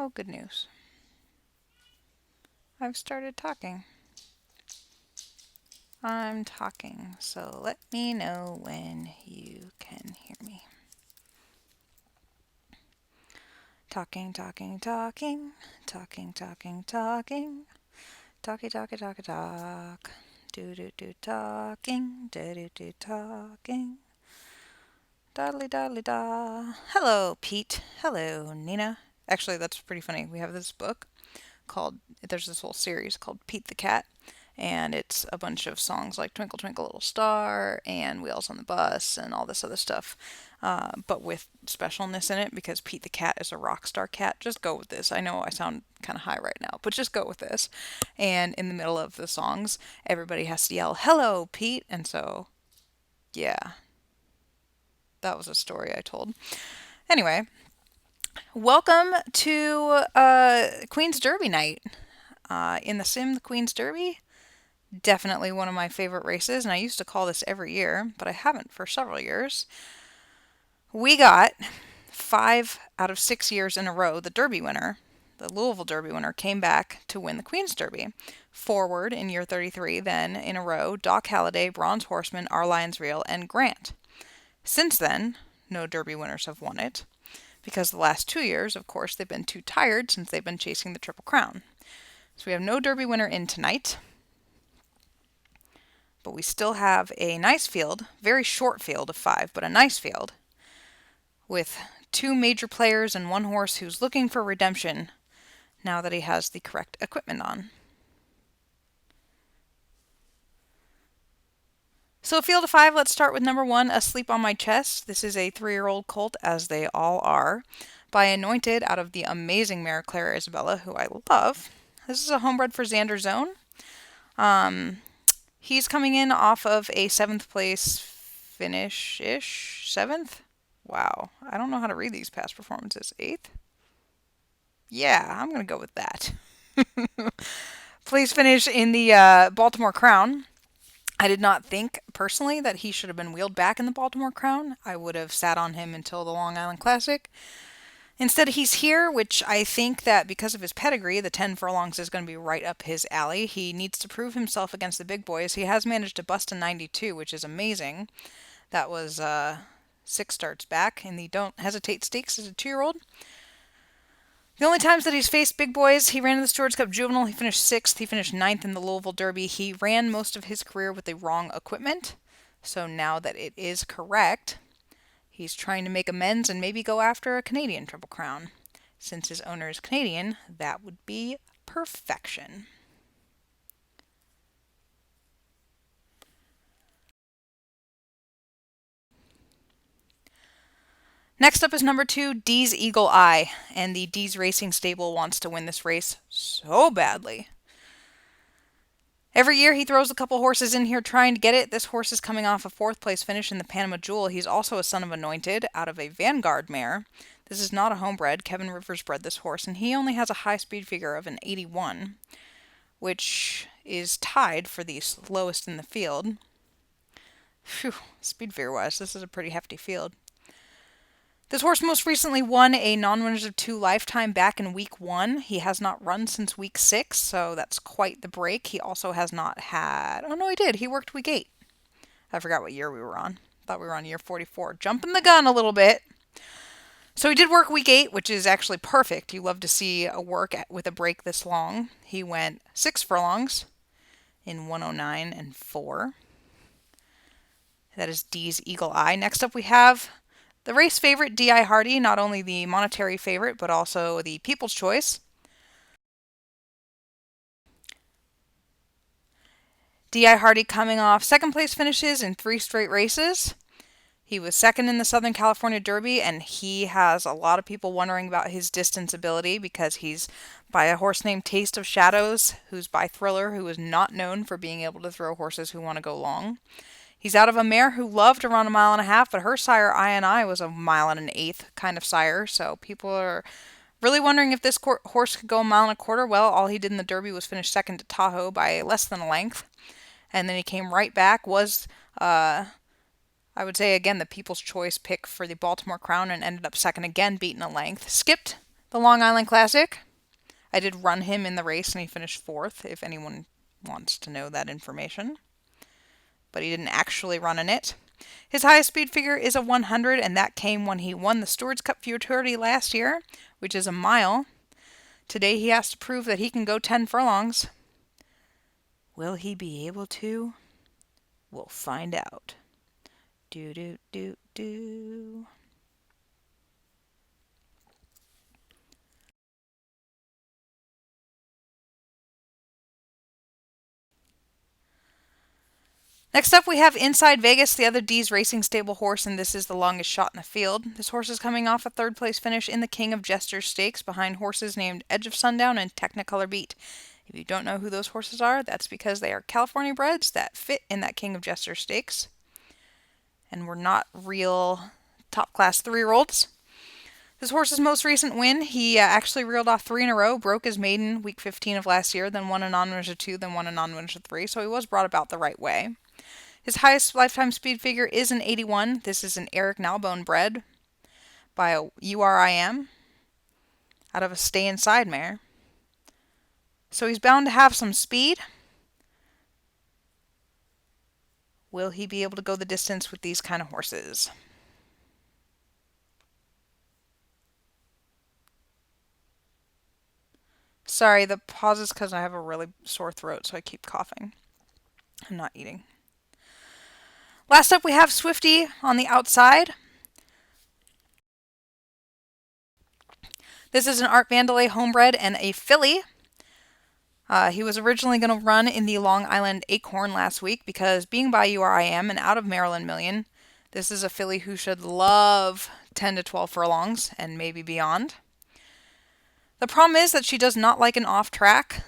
Oh, good news. I've started talking. I'm talking, so let me know when you can hear me. Talking, talking, talking, talking, talking, talking, talky, talky, talky, talk. Do do do talking, do do do talking. Doddly doddly da. Hello, Pete. Hello, Nina. Actually, that's pretty funny. We have this book called, there's this whole series called Pete the Cat, and it's a bunch of songs like Twinkle Twinkle Little Star and Wheels on the Bus and all this other stuff, but with specialness in it because Pete the Cat is a rock star cat. Just go with this. I know I sound kind of high right now, but just go with this. And in the middle of the songs, everybody has to yell, "Hello, Pete!" And so, yeah, that was a story I told. Anyway, welcome to Queen's Derby night. In the sim, the Queen's Derby, definitely one of my favorite races, and I used to call this every year, but I haven't for several years. We got 5 out of 6 years in a row, the Derby winner, the Louisville Derby winner, came back to win the Queen's Derby. Forward in year 33, then in a row, Doc Halliday, Bronze Horseman, Our Lions Reel, and Grant. Since then, no Derby winners have won it, because the last 2 years, of course, they've been too tired since they've been chasing the Triple Crown. So we have no Derby winner in tonight, but we still have a nice field, very short field of 5, but a nice field, with 2 major players and 1 horse who's looking for redemption now that he has the correct equipment on. So a field of 5, let's start with number 1, Asleep on My Chest. This is a 3-year-old colt, as they all are, by Anointed out of the amazing mare Clara Isabella, who I love. This is a homebred for Xander Zone. He's coming in off of a 7th place finish-ish? 7th? Wow. I don't know how to read these past performances. 8th? Yeah, I'm going to go with that. Place finish in the Baltimore Crown. I did not think, personally, that he should have been wheeled back in the Baltimore Crown. I would have sat on him until the Long Island Classic. Instead, he's here, which I think that because of his pedigree, the 10 furlongs is going to be right up his alley. He needs to prove himself against the big boys. He has managed to bust a 92, which is amazing. That was 6 starts back in the Don't Hesitate Stakes as a 2-year-old. The only times that he's faced big boys, he ran in the Stewards Cup Juvenile, he finished 6th, he finished 9th in the Louisville Derby. He ran most of his career with the wrong equipment, so now that it is correct, he's trying to make amends and maybe go after a Canadian Triple Crown. Since his owner is Canadian, that would be perfection. Next up is number 2, Dee's Eagle Eye, and the Dee's Racing Stable wants to win this race so badly. Every year he throws a couple horses in here trying to get it. This horse is coming off a 4th place finish in the Panama Jewel. He's also a son of Anointed out of a Vanguard mare. This is not a homebred. Kevin Rivers bred this horse, and he only has a high speed figure of an 81, which is tied for the lowest in the field. Phew, speed figure-wise, this is a pretty hefty field. This horse most recently won a non-winners of 2 lifetime back in week 1. He has not run since week 6, so that's quite the break. He also has not had... Oh, no, he did. He worked week 8. I forgot what year we were on. Thought we were on year 44. Jumping the gun a little bit. So he did work week 8, which is actually perfect. You love to see a work with a break this long. He went 6 furlongs in 109 and 4. That is Dee's Eagle Eye. Next up we have the race favorite, D.I. Hardy, not only the monetary favorite, but also the people's choice. D.I. Hardy coming off 2nd place finishes in 3 straight races. He was 2nd in the Southern California Derby, and he has a lot of people wondering about his distance ability because he's by a horse named Taste of Shadows, who's by Thriller, who is not known for being able to throw horses who want to go long. He's out of a mare who loved to run a mile and a half, but her sire, I was a mile and an eighth kind of sire, so people are really wondering if this horse could go a mile and a quarter. Well, all he did in the Derby was finish 2nd to Tahoe by less than a length, and then he came right back, was, I would say, again, the people's choice pick for the Baltimore Crown, and ended up 2nd again, beaten a length. Skipped The Long Island Classic. I did run him in the race and he finished 4th, if anyone wants to know that information. But he didn't actually run in it. His highest speed figure is a 100, and that came when he won the Stewards Cup Futurity last year, which is a mile. Today he has to prove that he can go 10 furlongs. Will he be able to? We'll find out. Do do do do. Next up, we have Inside Vegas, the other D's Racing Stable horse, and this is the longest shot in the field. This horse is coming off a 3rd place finish in the King of Jesters Stakes behind horses named Edge of Sundown and Technicolor Beat. If you don't know who those horses are, that's because they are California breds that fit in that King of Jesters Stakes and were not real top-class 3-year-olds. This horse's most recent win, he actually reeled off 3 in a row, broke his maiden week 15 of last year, then won a non-winner 2, then won a non-winner 3, so he was brought about the right way. His highest lifetime speed figure is an 81. This is an Eric Nalbone bred by a URIM out of a Stay Inside mare. So he's bound to have some speed. Will he be able to go the distance with these kind of horses? Sorry, the pause is because I have a really sore throat, so I keep coughing. I'm not eating. Last up, we have Swifty on the outside. This is an Art Vandelay homebred and a filly. He was originally going to run in the Long Island Acorn last week because being by URIM and out of Maryland Million, this is a filly who should love 10 to 12 furlongs and maybe beyond. The problem is that she does not like an off track.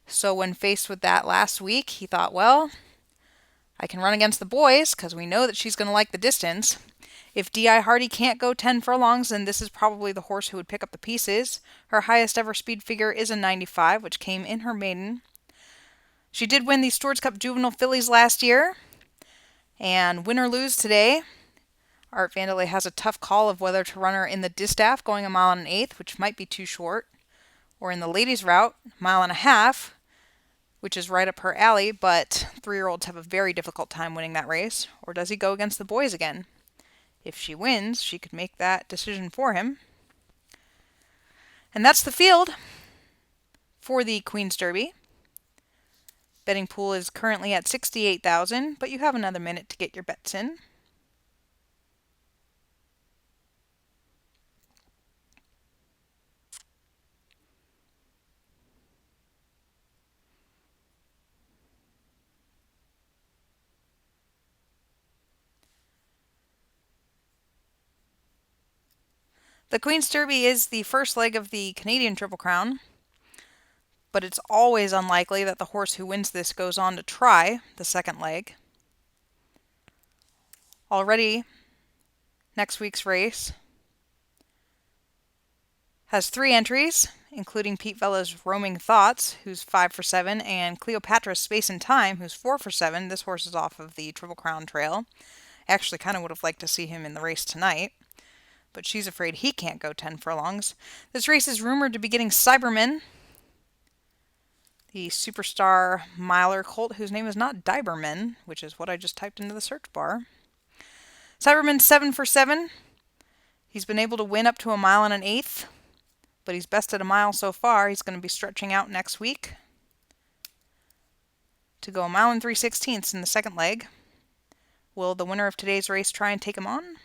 So when faced with that last week, he thought, well, I can run against the boys because we know that she's going to like the distance. If D.I. Hardy can't go 10 furlongs, then this is probably the horse who would pick up the pieces. Her highest ever speed figure is a 95, which came in her maiden. She did win the Stewards Cup Juvenile Fillies last year. And win or lose today, Art Vandelay has a tough call of whether to run her in the distaff, going 1 mile and 1/8, which might be too short, or in the ladies' route, 1.5 miles, which is right up her alley, but 3-year-olds have a very difficult time winning that race. Or does he go against the boys again? If she wins, she could make that decision for him. And that's the field for the Queen's Derby. Betting pool is currently at 68,000, but you have another minute to get your bets in. The Queen's Derby is the first leg of the Canadian Triple Crown, but it's always unlikely that the horse who wins this goes on to try the second leg. Already, next week's race has 3 entries, including Pete Vella's Roaming Thoughts, who's 5 for 7, and Cleopatra's Space and Time, who's 4 for 7. This horse is off of the Triple Crown Trail. I actually kind of would have liked to see him in the race tonight, but she's afraid he can't go 10 furlongs. This race is rumored to be getting Cyberman, the superstar miler colt whose name is not Diverman, which is what I just typed into the search bar. Cyberman's 7 for 7. He's been able to win up to 1 mile and 1/8, but he's best at 1 mile so far. He's going to be stretching out next week to go 1 mile and 3/16 in the second leg. Will the winner of today's race try and take him on?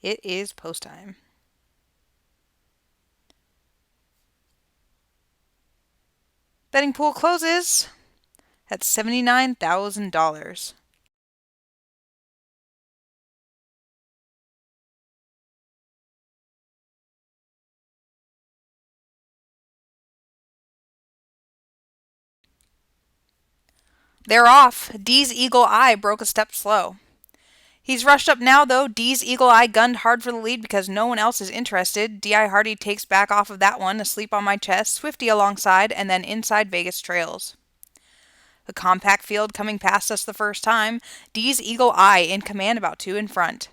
It is post time. Betting pool closes at $79,000. They're off. D's Eagle Eye broke a step slow. He's rushed up now, though. D's Eagle Eye gunned hard for the lead because no one else is interested. D.I. Hardy takes back off of that one, Asleep on My Chest, Swifty alongside, and then Inside Vegas trails. A compact field coming past us the first time. D's Eagle Eye in command about 2 in front.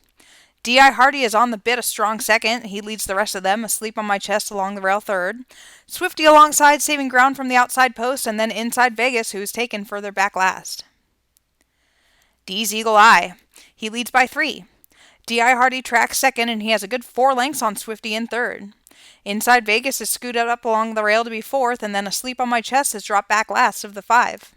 D.I. Hardy is on the bit a strong second. He leads the rest of them, asleep on my chest along the rail third. Swifty alongside, saving ground from the outside post, and then inside Vegas, who is taken further back last. D's Eagle Eye. He leads by 3. D.I. Hardy tracks second, and he has a good 4 lengths on Swifty in third. Inside Vegas is scooted up along the rail to be fourth, and then asleep on my chest has dropped back last of the 5.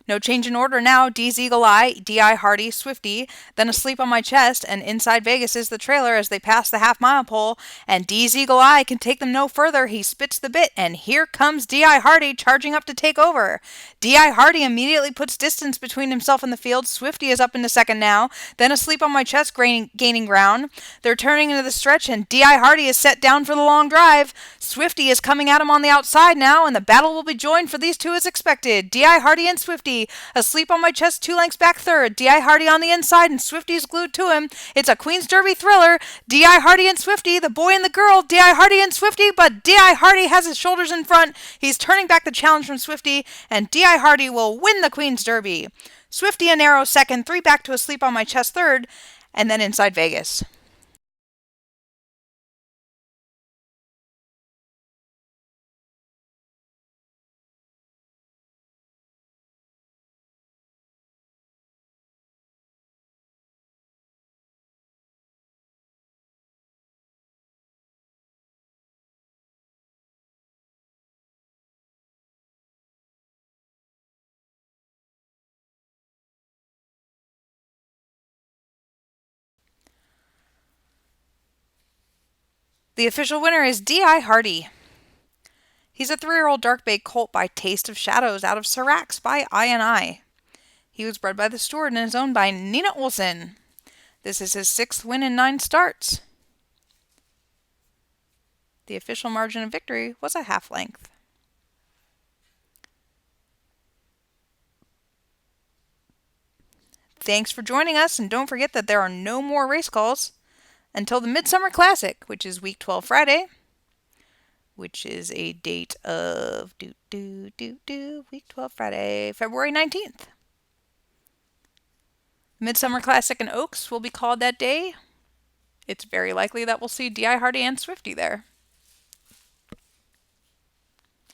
No change in order now. D's Eagle Eye, D.I. Hardy, Swifty, then asleep on my chest, and inside Vegas is the trailer as they pass the half-mile pole, and D's Eagle Eye can take them no further. He spits the bit, and here comes D.I. Hardy charging up to take over. D.I. Hardy immediately puts distance between himself and the field. Swifty is up into second now, then asleep on my chest, gaining ground. They're turning into the stretch, and D.I. Hardy is set down for the long drive. Swifty is coming at him on the outside now, and the battle will be joined for these two as expected. D.I. Hardy and Swifty asleep on my chest, 2 lengths back third. D.I. Hardy on the inside, and Swifty's glued to him. It's a Queen's Derby thriller. D.I. Hardy and Swifty, the boy and the girl. D.I. Hardy and Swifty, but D.I. Hardy has his shoulders in front. He's turning back the challenge from Swifty, and D.I. Hardy will win the Queen's Derby. Swifty and Arrow second, 3 back to asleep on my chest third, and then inside Vegas. The official winner is D.I. Hardy. He's a 3-year-old dark bay colt by Taste of Shadows out of Sirax by I&I. He was bred by the steward and is owned by Nina Olsen. This is his 6th win in 9 starts. The official margin of victory was a half length. Thanks for joining us, and don't forget that there are no more race calls until the Midsummer Classic, which is week 12 Friday, which is a date of week 12 Friday, February 19th. Midsummer Classic in Oaks will be called that day. It's very likely that we'll see D.I. Hardy and Swifty there,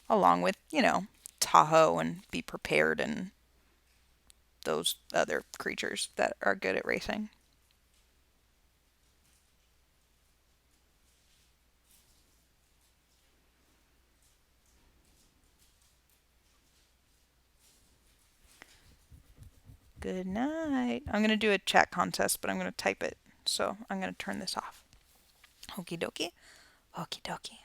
along with, Tahoe and Be Prepared and those other creatures that are good at racing. Good night. I'm going to do a chat contest, but I'm going to type it, so I'm going to turn this off. Okie dokie. Okie dokie.